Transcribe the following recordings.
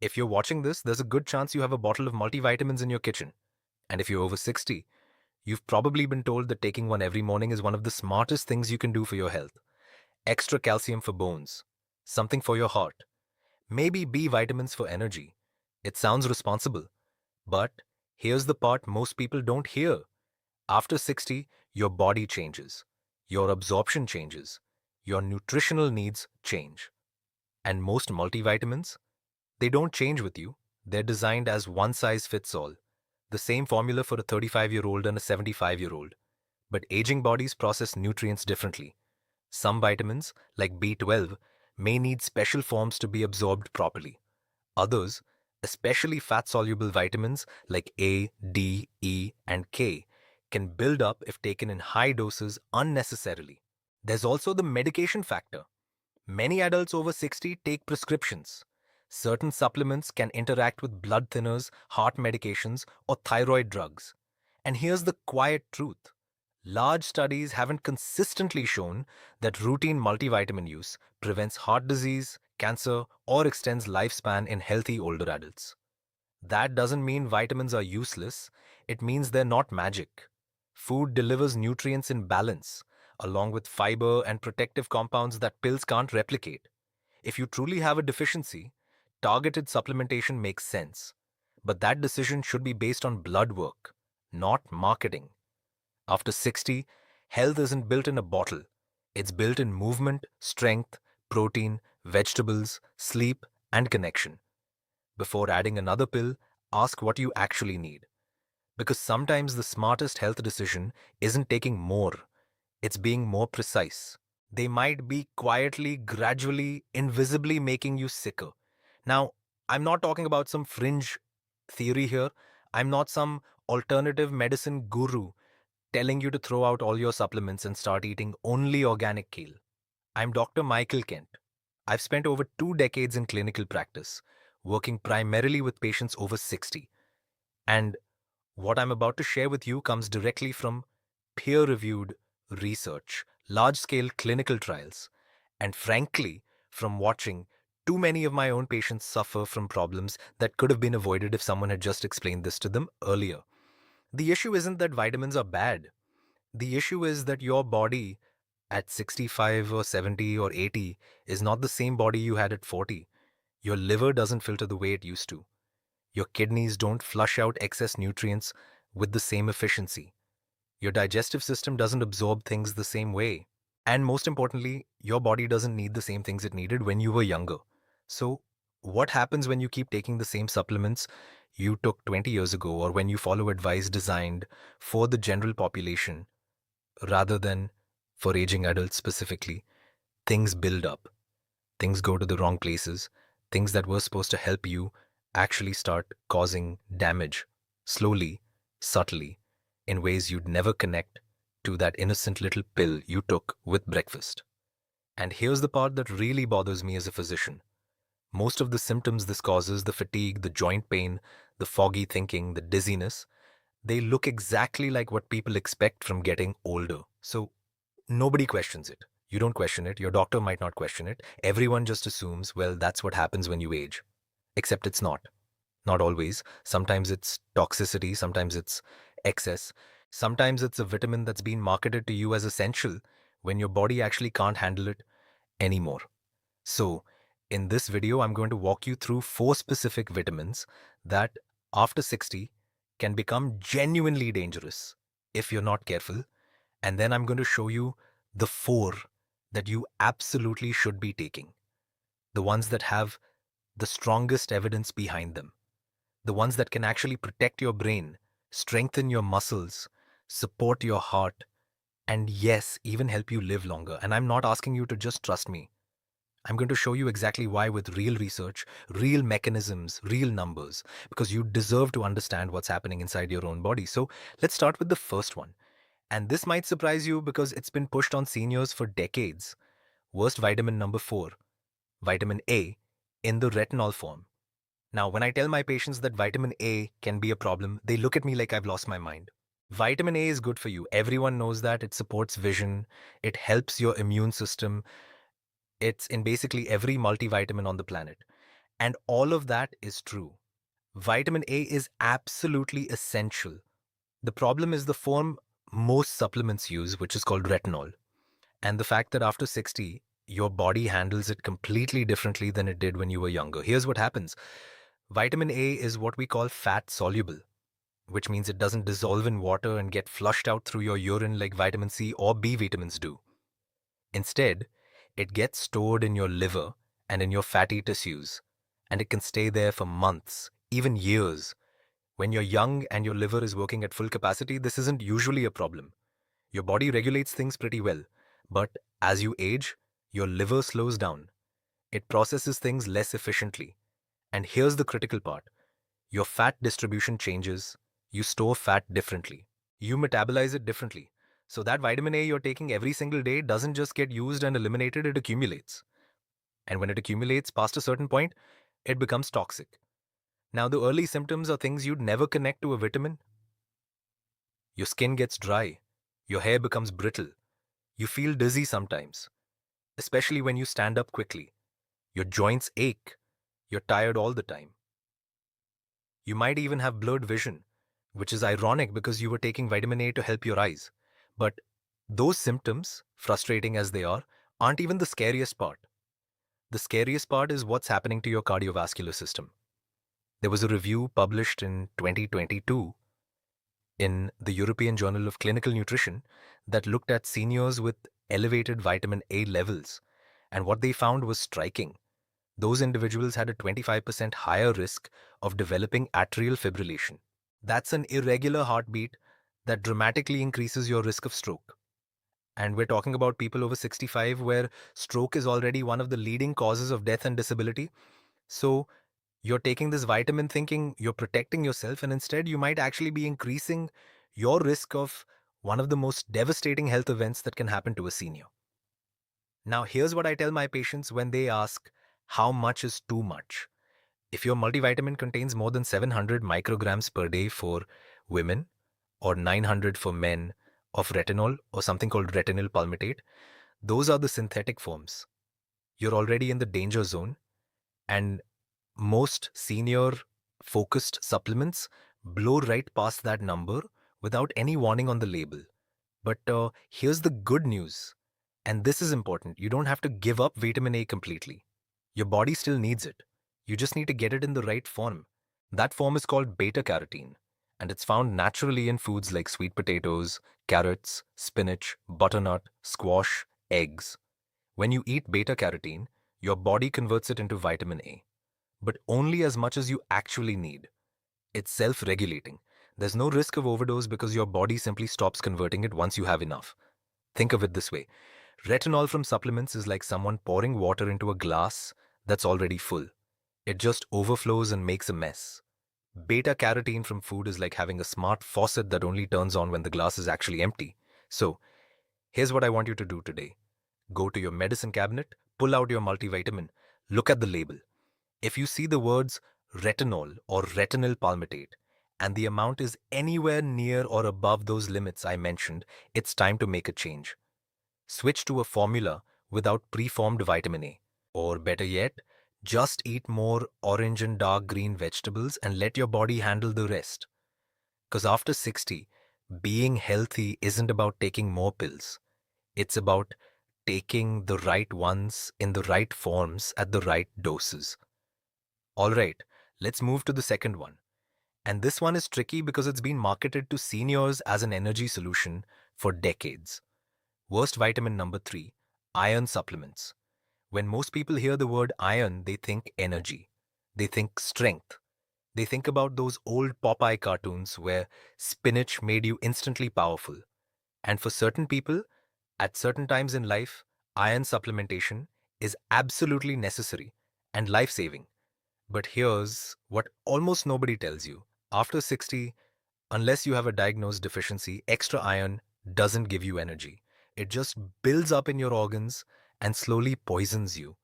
If you're watching this, there's a good chance you have a bottle of multivitamins in your kitchen. And if you're over 60, you've probably been told that taking one every morning is one of the smartest things you can do for your health. Extra calcium for bones, something for your heart, maybe B vitamins for energy. It sounds responsible, but here's the part most people don't hear. After 60, your body changes, your absorption changes, your nutritional needs change. And most multivitamins, they don't change with you. They're designed as one size fits all. The same formula for a 35-year-old and a 75-year-old. But aging bodies process nutrients differently. Some vitamins, like B12, may need special forms to be absorbed properly. Others, especially fat-soluble vitamins like A, D, E, and K, can build up if taken in high doses unnecessarily. There's also the medication factor. Many adults over 60 take prescriptions. Certain supplements can interact with blood thinners, heart medications, or thyroid drugs. And here's the quiet truth. Large studies haven't consistently shown that routine multivitamin use prevents heart disease, cancer, or extends lifespan in healthy older adults. That doesn't mean vitamins are useless, it means they're not magic. Food delivers nutrients in balance, along with fiber and protective compounds that pills can't replicate. If you truly have a deficiency, targeted supplementation makes sense. But that decision should be based on blood work, not marketing. After 60, health isn't built in a bottle. It's built in movement, strength, protein, vegetables, sleep, and connection. Before adding another pill, ask what you actually need. Because sometimes the smartest health decision isn't taking more, it's being more precise. They might be quietly, gradually, invisibly making you sicker. Now, I'm not talking about some fringe theory here. I'm not some alternative medicine guru telling you to throw out all your supplements and start eating only organic kale. I'm Dr. Michael Kent. I've spent over 2 decades in clinical practice, working primarily with patients over 60. And what I'm about to share with you comes directly from peer reviewed research, large scale clinical trials, and frankly, from watching too many of my own patients suffer from problems that could have been avoided if someone had just explained this to them earlier. The issue isn't that vitamins are bad. The issue is that your body at 65 or 70 or 80 is not the same body you had at 40. Your liver doesn't filter the way it used to. Your kidneys don't flush out excess nutrients with the same efficiency. Your digestive system doesn't absorb things the same way. And most importantly, your body doesn't need the same things it needed when you were younger. So, what happens when you keep taking the same supplements you took 20 years ago, or when you follow advice designed for the general population rather than for aging adults specifically? Things build up. Things go to the wrong places. Things that were supposed to help you actually start causing damage slowly, subtly, in ways you'd never connect to that innocent little pill you took with breakfast. And here's the part that really bothers me as a physician. Most of the symptoms this causes, the fatigue, the joint pain, the foggy thinking, the dizziness, they look exactly like what people expect from getting older. So nobody questions it. You don't question it. Your doctor might not question it. Everyone just assumes, well, that's what happens when you age. Except it's not. Not always. Sometimes it's toxicity. Sometimes it's excess. Sometimes it's a vitamin that's been marketed to you as essential when your body actually can't handle it anymore. So, in this video, I'm going to walk you through 4 specific vitamins that, after 60, can become genuinely dangerous if you're not careful. And then I'm going to show you the 4 that you absolutely should be taking. The ones that have the strongest evidence behind them. The ones that can actually protect your brain, strengthen your muscles, support your heart, and yes, even help you live longer. And I'm not asking you to just trust me. I'm going to show you exactly why with real research, real mechanisms, real numbers, because you deserve to understand what's happening inside your own body. So let's start with the first one. And this might surprise you because it's been pushed on seniors for decades. Worst vitamin number 4, vitamin A, in the retinol form. Now, when I tell my patients that vitamin A can be a problem, they look at me like I've lost my mind. Vitamin A is good for you. Everyone knows that. It supports vision. It helps your immune system. It's in basically every multivitamin on the planet. And all of that is true. Vitamin A is absolutely essential. The problem is the form most supplements use, which is called retinol. And the fact that after 60, your body handles it completely differently than it did when you were younger. Here's what happens. Vitamin A is what we call fat soluble, which means it doesn't dissolve in water and get flushed out through your urine like vitamin C or B vitamins do. Instead, it gets stored in your liver and in your fatty tissues, and it can stay there for months, even years. When you're young and your liver is working at full capacity, this isn't usually a problem. Your body regulates things pretty well, but as you age, your liver slows down. It processes things less efficiently. And here's the critical part. Your fat distribution changes. You store fat differently. You metabolize it differently. So that vitamin A you're taking every single day doesn't just get used and eliminated, it accumulates. And when it accumulates past a certain point, it becomes toxic. Now, the early symptoms are things you'd never connect to a vitamin. Your skin gets dry. Your hair becomes brittle. You feel dizzy sometimes, especially when you stand up quickly. Your joints ache. You're tired all the time. You might even have blurred vision, which is ironic because you were taking vitamin A to help your eyes. But those symptoms, frustrating as they are, aren't even the scariest part. The scariest part is what's happening to your cardiovascular system. There was a review published in 2022 in the European Journal of Clinical Nutrition that looked at seniors with elevated vitamin A levels, and what they found was striking. Those individuals had a 25% higher risk of developing atrial fibrillation. That's an irregular heartbeat that dramatically increases your risk of stroke. And we're talking about people over 65 where stroke is already one of the leading causes of death and disability. So you're taking this vitamin thinking you're protecting yourself, and instead you might actually be increasing your risk of one of the most devastating health events that can happen to a senior. Now, here's what I tell my patients when they ask, how much is too much? If your multivitamin contains more than 700 micrograms per day for women or 900 for men of retinol or something called retinol palmitate, those are the synthetic forms. You're already in the danger zone, and most senior focused supplements blow right past that number without any warning on the label. But here's the good news, and this is important. You don't have to give up vitamin A completely. Your body still needs it. You just need to get it in the right form. That form is called beta carotene, and it's found naturally in foods like sweet potatoes, carrots, spinach, butternut, squash, eggs. When you eat beta carotene, your body converts it into vitamin A, but only as much as you actually need. It's self-regulating. There's no risk of overdose because your body simply stops converting it once you have enough. Think of it this way. Retinol from supplements is like someone pouring water into a glass that's already full. It just overflows and makes a mess. Beta carotene from food is like having a smart faucet that only turns on when the glass is actually empty. So, here's what I want you to do today. Go to your medicine cabinet, pull out your multivitamin, look at the label. If you see the words retinol or retinol palmitate, and the amount is anywhere near or above those limits I mentioned, it's time to make a change. Switch to a formula without preformed vitamin A. Or better yet, just eat more orange and dark green vegetables and let your body handle the rest. Because after 60, being healthy isn't about taking more pills. It's about taking the right ones in the right forms at the right doses. Alright, let's move to the second one. And this one is tricky because it's been marketed to seniors as an energy solution for decades. Worst vitamin number 3, iron supplements. When most people hear the word iron, they think energy. They think strength. They think about those old Popeye cartoons where spinach made you instantly powerful. And for certain people, at certain times in life, iron supplementation is absolutely necessary and life-saving. But here's what almost nobody tells you. After 60, unless you have a diagnosed deficiency, extra iron doesn't give you energy. It just builds up in your organs and slowly poisons you.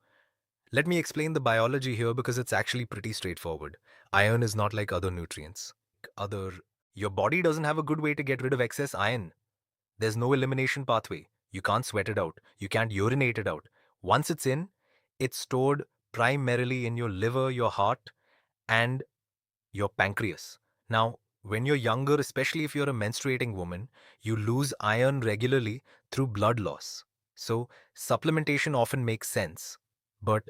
Let me explain the biology here because it's actually pretty straightforward. Iron is not like other nutrients. Other Your body doesn't have a good way to get rid of excess iron. There's no elimination pathway. You can't sweat it out. You can't urinate it out. Once it's in, it's stored primarily in your liver, your heart, and your pancreas. Now, when you're younger, especially if you're a menstruating woman, you lose iron regularly through blood loss. So, supplementation often makes sense. But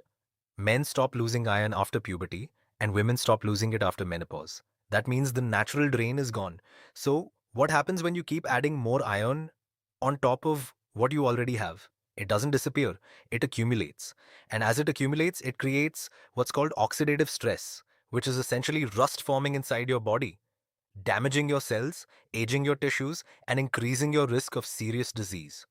men stop losing iron after puberty, and women stop losing it after menopause. That means the natural drain is gone. So, what happens when you keep adding more iron on top of what you already have? It doesn't disappear, it accumulates. And as it accumulates, it creates what's called oxidative stress, which is essentially rust forming inside your body, damaging your cells, aging your tissues, and increasing your risk of serious disease.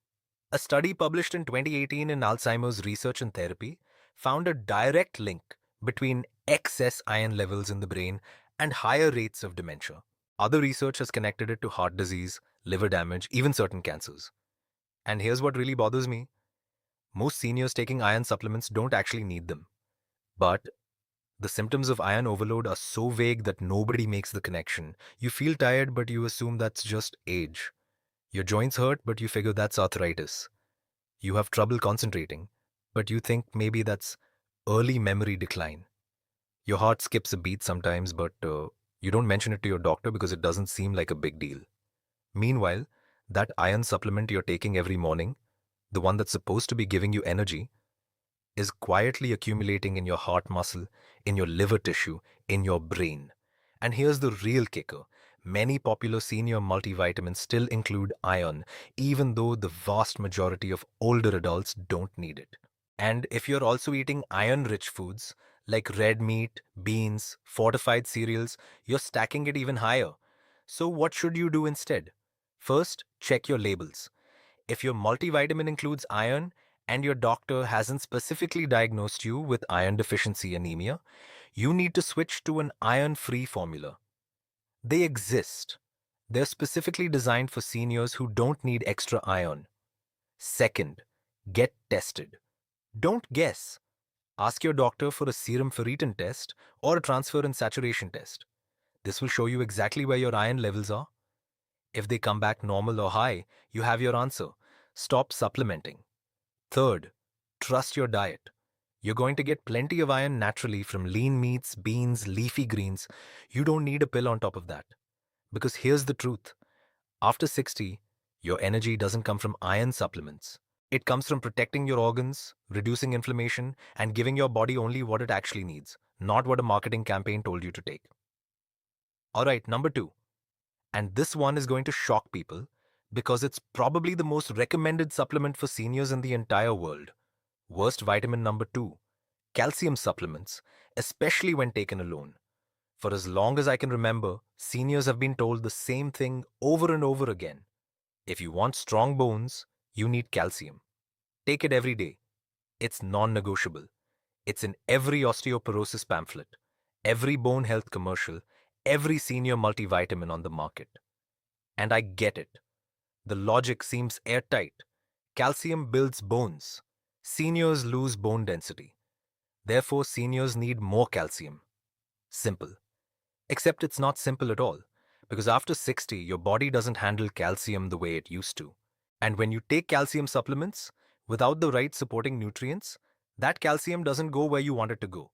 A study published in 2018 in Alzheimer's Research and Therapy found a direct link between excess iron levels in the brain and higher rates of dementia. Other research has connected it to heart disease, liver damage, even certain cancers. And here's what really bothers me: most seniors taking iron supplements don't actually need them. But the symptoms of iron overload are so vague that nobody makes the connection. You feel tired, but you assume that's just age. Your joints hurt, but you figure that's arthritis. You have trouble concentrating, but you think maybe that's early memory decline. Your heart skips a beat sometimes, but you don't mention it to your doctor because it doesn't seem like a big deal. Meanwhile, that iron supplement you're taking every morning, the one that's supposed to be giving you energy, is quietly accumulating in your heart muscle, in your liver tissue, in your brain. And here's the real kicker: many popular senior multivitamins still include iron, even though the vast majority of older adults don't need it. And if you're also eating iron rich foods like red meat, beans, fortified cereals, you're stacking it even higher. So, what should you do instead? First, check your labels. If your multivitamin includes iron and your doctor hasn't specifically diagnosed you with iron deficiency anemia, you need to switch to an iron free formula. They exist. They're specifically designed for seniors who don't need extra iron. Second, get tested. Don't guess. Ask your doctor for a serum ferritin test or a transfer and saturation test. This will show you exactly where your iron levels are. If they come back normal or high, you have your answer. Stop supplementing. Third, trust your diet. You're going to get plenty of iron naturally from lean meats, beans, leafy greens. You don't need a pill on top of that. Because here's the truth: after 60, your energy doesn't come from iron supplements. It comes from protecting your organs, reducing inflammation, and giving your body only what it actually needs, not what a marketing campaign told you to take. Alright, number two. And this one is going to shock people because it's probably the most recommended supplement for seniors in the entire world. Worst vitamin number two: calcium supplements, especially when taken alone. For as long as I can remember, seniors have been told the same thing over and over again. If you want strong bones, you need calcium. Take it every day. It's non-negotiable. It's in every osteoporosis pamphlet, every bone health commercial, every senior multivitamin on the market. And I get it. The logic seems airtight. Calcium builds bones. Seniors lose bone density. Therefore, seniors need more calcium. Simple. Except it's not simple at all. Because after 60, your body doesn't handle calcium the way it used to. And when you take calcium supplements, without the right supporting nutrients, that calcium doesn't go where you want it to go.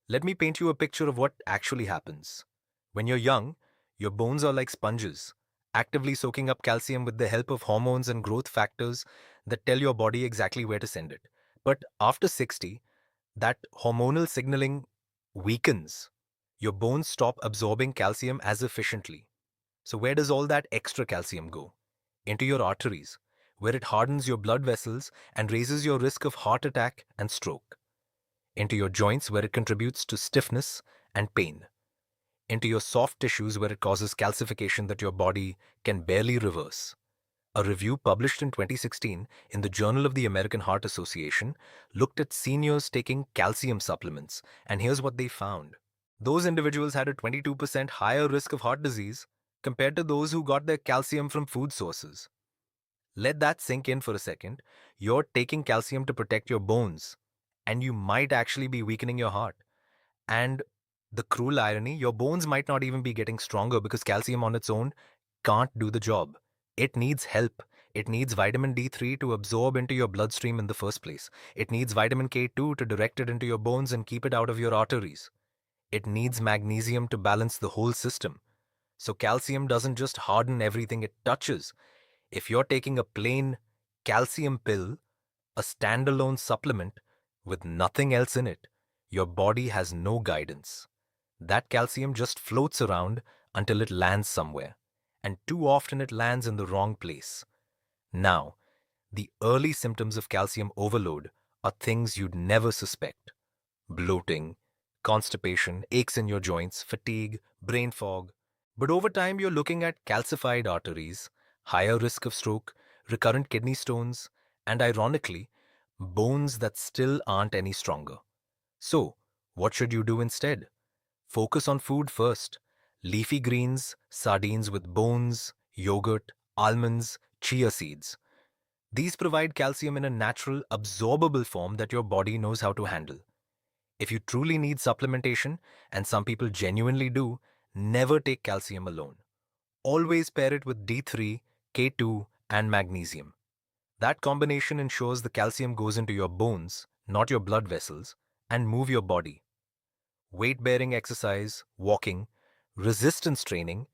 Let me paint you a picture of what actually happens. When you're young, your bones are like sponges, actively soaking up calcium with the help of hormones and growth factors that tell your body exactly where to send it. But after 60, that hormonal signaling weakens. Your bones stop absorbing calcium as efficiently. So, where does all that extra calcium go? Into your arteries, where it hardens your blood vessels and raises your risk of heart attack and stroke. Into your joints, where it contributes to stiffness and pain. Into your soft tissues, where it causes calcification that your body can barely reverse. A review published in 2016 in the Journal of the American Heart Association looked at seniors taking calcium supplements, and here's what they found. Those individuals had a 22% higher risk of heart disease compared to those who got their calcium from food sources. Let that sink in for a second. You're taking calcium to protect your bones, and you might actually be weakening your heart. And the cruel irony: your bones might not even be getting stronger because calcium on its own can't do the job. It needs help. It needs vitamin D3 to absorb into your bloodstream in the first place. It needs vitamin K2 to direct it into your bones and keep it out of your arteries. It needs magnesium to balance the whole system. So calcium doesn't just harden everything it touches. If you're taking a plain calcium pill, a standalone supplement with nothing else in it, your body has no guidance. That calcium just floats around until it lands somewhere. And too often it lands in the wrong place. Now, the early symptoms of calcium overload are things you'd never suspect: bloating, constipation, aches in your joints, fatigue, brain fog. But over time, you're looking at calcified arteries, higher risk of stroke, recurrent kidney stones, and ironically, bones that still aren't any stronger. So, what should you do instead? Focus on food first. Leafy greens, sardines with bones, yogurt, almonds, chia seeds. These provide calcium in a natural, absorbable form that your body knows how to handle. If you truly need supplementation, and some people genuinely do, never take calcium alone. Always pair it with D3, K2, and magnesium. That combination ensures the calcium goes into your bones, not your blood vessels, and move your body. Weight-bearing exercise, walking, resistance training,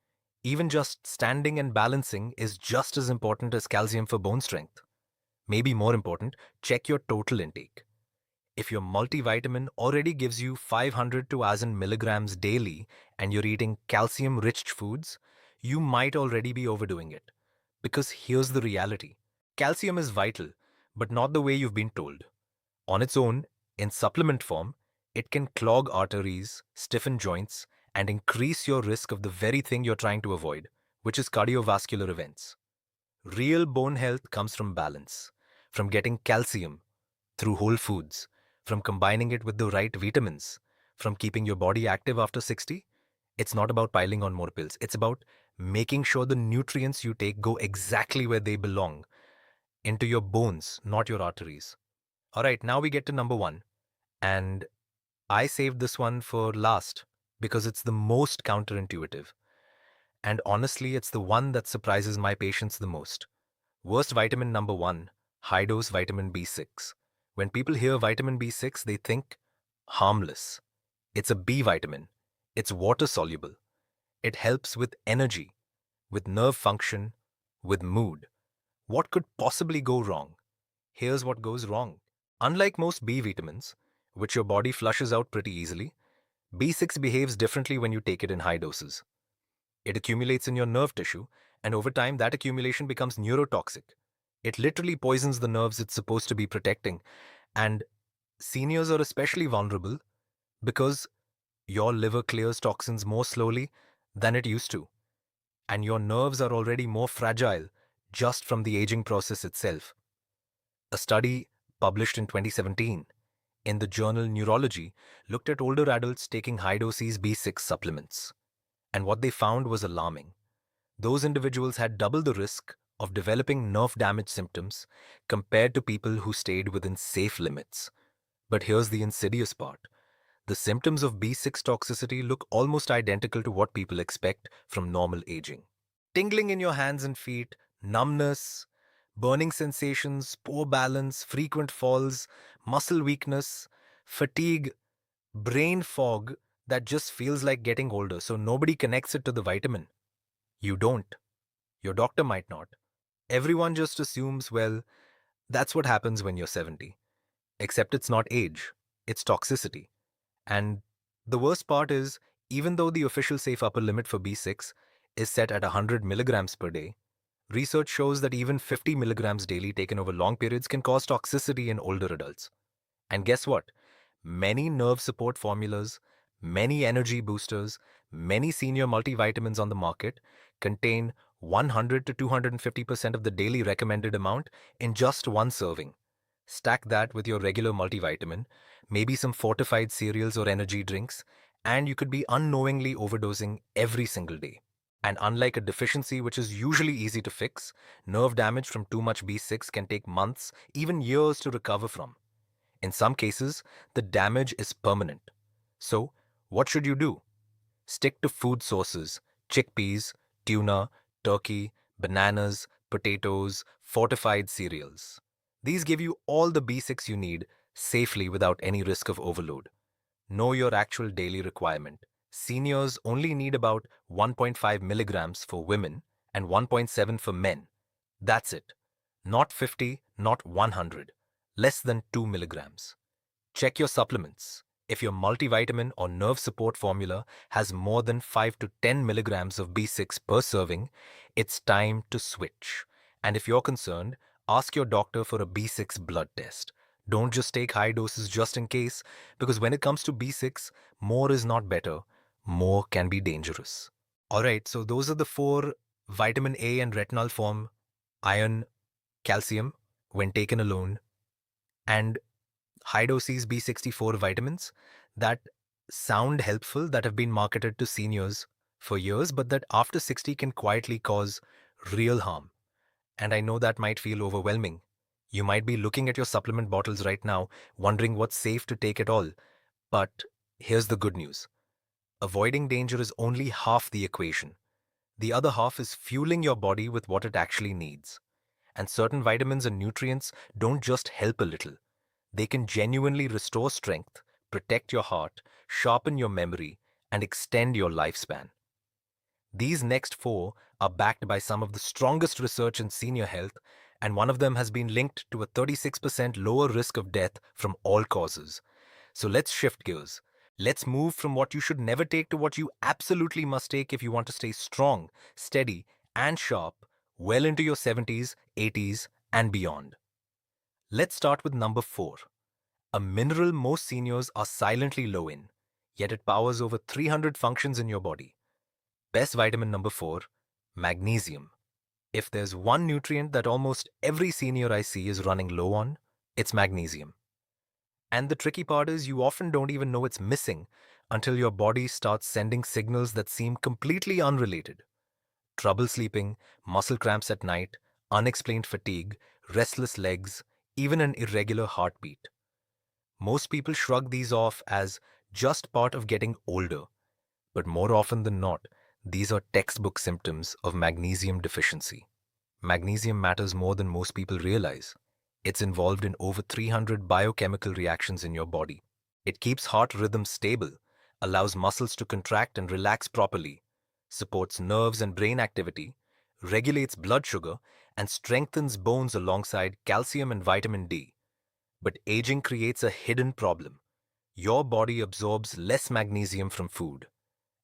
even just standing and balancing is just as important as calcium for bone strength. Maybe more important, check your total intake. If your multivitamin already gives you 500 to 1000 milligrams daily and you're eating calcium-rich foods, you might already be overdoing it. Because here's the reality. Calcium is vital, but not the way you've been told. On its own, in supplement form, it can clog arteries, stiffen joints, and increase your risk of the very thing you're trying to avoid, which is cardiovascular events. Real bone health comes from balance, from getting calcium through whole foods, from combining it with the right vitamins, from keeping your body active after 60. It's not about piling on more pills. It's about making sure the nutrients you take go exactly where they belong, into your bones, not your arteries. All right, now we get to number one. And I saved this one for last because it's the most counterintuitive. And honestly, it's the one that surprises my patients the most. Worst vitamin number one, high dose vitamin B6. When people hear vitamin B6, they think harmless. It's a B vitamin. It's water soluble. It helps with energy, with nerve function, with mood. What could possibly go wrong? Here's what goes wrong. Unlike most B vitamins, which your body flushes out pretty easily, B6 behaves differently when you take it in high doses. It accumulates in your nerve tissue, and over time, that accumulation becomes neurotoxic. It literally poisons the nerves it's supposed to be protecting. And seniors are especially vulnerable because your liver clears toxins more slowly than it used to. And your nerves are already more fragile just from the aging process itself. A study published in 2017 in the journal Neurology looked at older adults taking high-dose B6 supplements. And what they found was alarming. Those individuals had double the risk of developing nerve damage symptoms compared to people who stayed within safe limits. But here's the insidious part. The symptoms of B6 toxicity look almost identical to what people expect from normal aging. Tingling in your hands and feet, numbness, burning sensations, poor balance, frequent falls, muscle weakness, fatigue, brain fog that just feels like getting older, so nobody connects it to the vitamin. You don't. Your doctor might not. Everyone just assumes, well, that's what happens when you're 70. Except it's not age, it's toxicity. And the worst part is, even though the official safe upper limit for B6 is set at 100 milligrams per day, research shows that even 50 milligrams daily taken over long periods can cause toxicity in older adults. And guess what? Many nerve support formulas, many energy boosters, many senior multivitamins on the market contain 100 to 250% of the daily recommended amount in just one serving. Stack that with your regular multivitamin, maybe some fortified cereals or energy drinks, and you could be unknowingly overdosing every single day. And unlike a deficiency, which is usually easy to fix, nerve damage from too much B6 can take months, even years to recover from. In some cases, the damage is permanent. So, what should you do? Stick to food sources: chickpeas, tuna, turkey, bananas, potatoes, fortified cereals. These give you all the B6 you need safely without any risk of overload. Know your actual daily requirement. Seniors only need about 1.5 milligrams for women and 1.7 for men. That's it. Not 50, not 100. Less than 2 milligrams. Check your supplements. If your multivitamin or nerve support formula has more than 5 to 10 milligrams of B6 per serving, it's time to switch. And if you're concerned, ask your doctor for a B6 blood test. Don't just take high doses just in case, because when it comes to B6, more is not better. More can be dangerous. Alright, so those are the four vitamin A and retinol form iron, calcium when taken alone, and high doses B64 vitamins that sound helpful, that have been marketed to seniors for years, but that after 60 can quietly cause real harm. And I know that might feel overwhelming. You might be looking at your supplement bottles right now, wondering what's safe to take at all. But here's the good news. Avoiding danger is only half the equation. The other half is fueling your body with what it actually needs. And certain vitamins and nutrients don't just help a little. They can genuinely restore strength, protect your heart, sharpen your memory, and extend your lifespan. These next four are backed by some of the strongest research in senior health, and one of them has been linked to a 36% lower risk of death from all causes. So let's shift gears. Let's move from what you should never take to what you absolutely must take if you want to stay strong, steady, and sharp well into your 70s, 80s, and beyond. Let's start with number 4. A mineral most seniors are silently low in, yet it powers over 300 functions in your body. Best vitamin number 4, magnesium. If there's one nutrient that almost every senior I see is running low on, it's magnesium. And the tricky part is you often don't even know it's missing until your body starts sending signals that seem completely unrelated. Trouble sleeping, muscle cramps at night, unexplained fatigue, restless legs, even an irregular heartbeat. Most people shrug these off as just part of getting older, but more often than not, these are textbook symptoms of magnesium deficiency. Magnesium matters more than most people realize. It's involved in over 300 biochemical reactions in your body. It keeps heart rhythm stable, allows muscles to contract and relax properly, supports nerves and brain activity, regulates blood sugar, and strengthens bones alongside calcium and vitamin D. But aging creates a hidden problem. Your body absorbs less magnesium from food.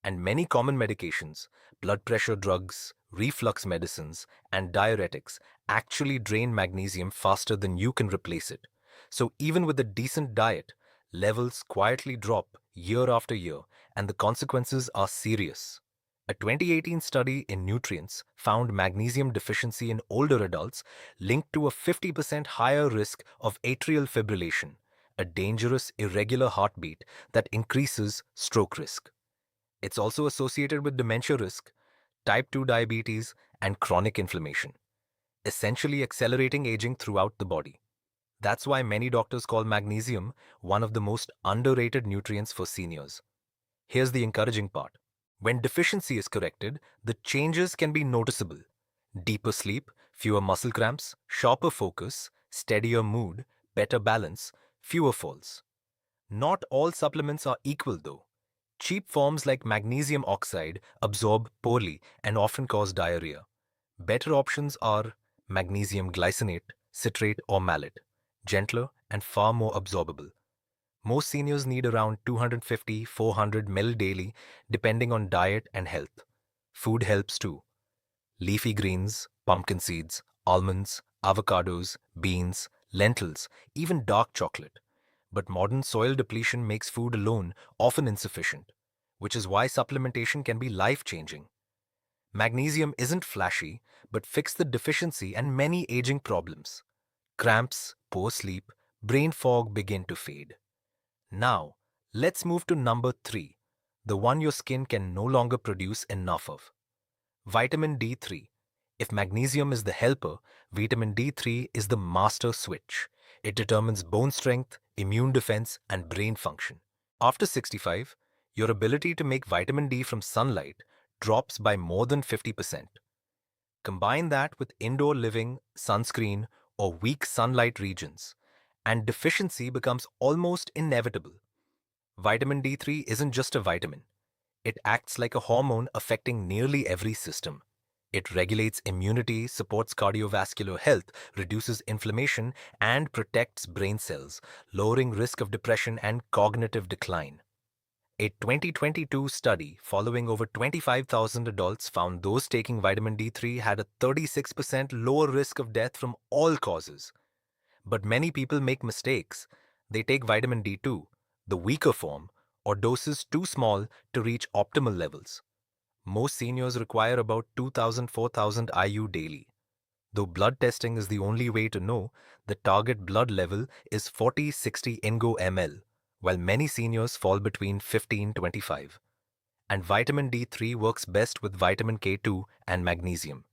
And many common medications, blood pressure drugs, reflux medicines, and diuretics actually drain magnesium faster than you can replace it. So even with a decent diet, levels quietly drop year after year, and the consequences are serious. A 2018 study in nutrients found magnesium deficiency in older adults linked to a 50% higher risk of atrial fibrillation, a dangerous irregular heartbeat that increases stroke risk. It's also associated with dementia risk, type 2 diabetes, and chronic inflammation, essentially accelerating aging throughout the body. That's why many doctors call magnesium one of the most underrated nutrients for seniors. Here's the encouraging part. When deficiency is corrected, the changes can be noticeable. Deeper sleep, fewer muscle cramps, sharper focus, steadier mood, better balance, fewer falls. Not all supplements are equal though. Cheap forms like magnesium oxide absorb poorly and often cause diarrhea. Better options are magnesium glycinate, citrate, or malate, gentler and far more absorbable. Most seniors need around 250-400 ml daily depending on diet and health. Food helps too. Leafy greens, pumpkin seeds, almonds, avocados, beans, lentils, even dark chocolate. But modern soil depletion makes food alone often insufficient, which is why supplementation can be life-changing. Magnesium isn't flashy, but fixes the deficiency and many aging problems. Cramps, poor sleep, brain fog begin to fade. Now, let's move to number 3, the one your skin can no longer produce enough of. Vitamin D3. If magnesium is the helper, vitamin D3 is the master switch. It determines bone strength, immune defense, and brain function. After 65, your ability to make vitamin D from sunlight drops by more than 50%. Combine that with indoor living, sunscreen, or weak sunlight regions, and deficiency becomes almost inevitable. Vitamin D3 isn't just a vitamin. It acts like a hormone affecting nearly every system. It regulates immunity, supports cardiovascular health, reduces inflammation, and protects brain cells, lowering risk of depression and cognitive decline. A 2022 study following over 25,000 adults found those taking vitamin D3 had a 36% lower risk of death from all causes. But many people make mistakes. They take vitamin D2, the weaker form, or doses too small to reach optimal levels. Most seniors require about 2,000-4,000 IU daily. Though blood testing is the only way to know, the target blood level is 40-60 Ngo ml, while many seniors fall between 15-25. And vitamin D3 works best with vitamin K2 and magnesium.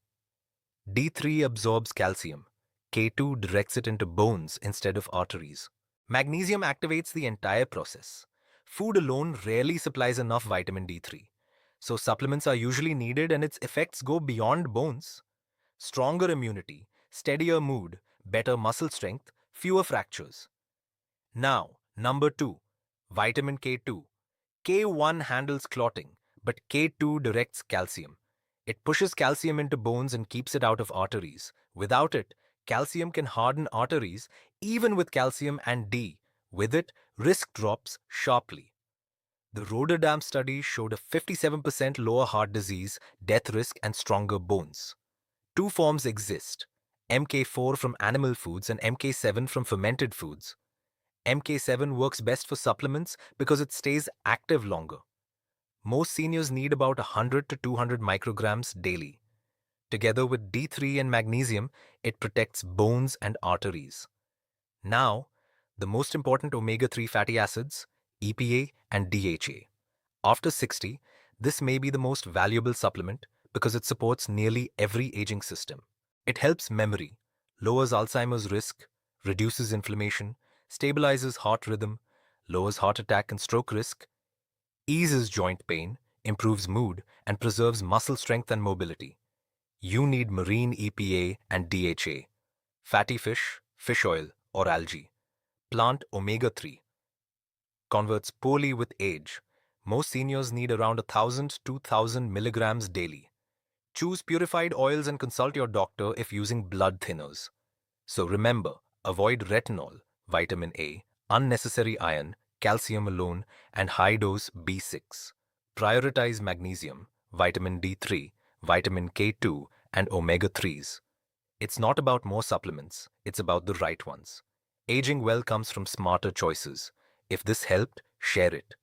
D3 absorbs calcium. K2 directs it into bones instead of arteries. Magnesium activates the entire process. Food alone rarely supplies enough vitamin D3, so supplements are usually needed and its effects go beyond bones. Stronger immunity, steadier mood, better muscle strength, fewer fractures. Now, number 2, vitamin K2. K1 handles clotting, but K2 directs calcium. It pushes calcium into bones and keeps it out of arteries. Without it, calcium can harden arteries, even with calcium and D. With it, risk drops sharply. The Rotterdam study showed a 57% lower heart disease, death risk, and stronger bones. Two forms exist: MK4 from animal foods and MK7 from fermented foods. MK7 works best for supplements because it stays active longer. Most seniors need about 100 to 200 micrograms daily. Together with D3 and magnesium, it protects bones and arteries. Now, the most important omega-3 fatty acids, EPA and DHA. After 60, this may be the most valuable supplement because it supports nearly every aging system. It helps memory, lowers Alzheimer's risk, reduces inflammation, stabilizes heart rhythm, lowers heart attack and stroke risk, eases joint pain, improves mood, and preserves muscle strength and mobility. You need marine EPA and DHA, fatty fish, fish oil, or algae. Plant omega-3. Converts poorly with age. Most seniors need around 1,000-2,000 milligrams daily. Choose purified oils and consult your doctor if using blood thinners. So remember, avoid retinol, vitamin A, unnecessary iron, calcium alone, and high-dose B6. Prioritize magnesium, vitamin D3, vitamin K2, and omega-3s. It's not about more supplements, it's about the right ones. Aging well comes from smarter choices. If this helped, share it.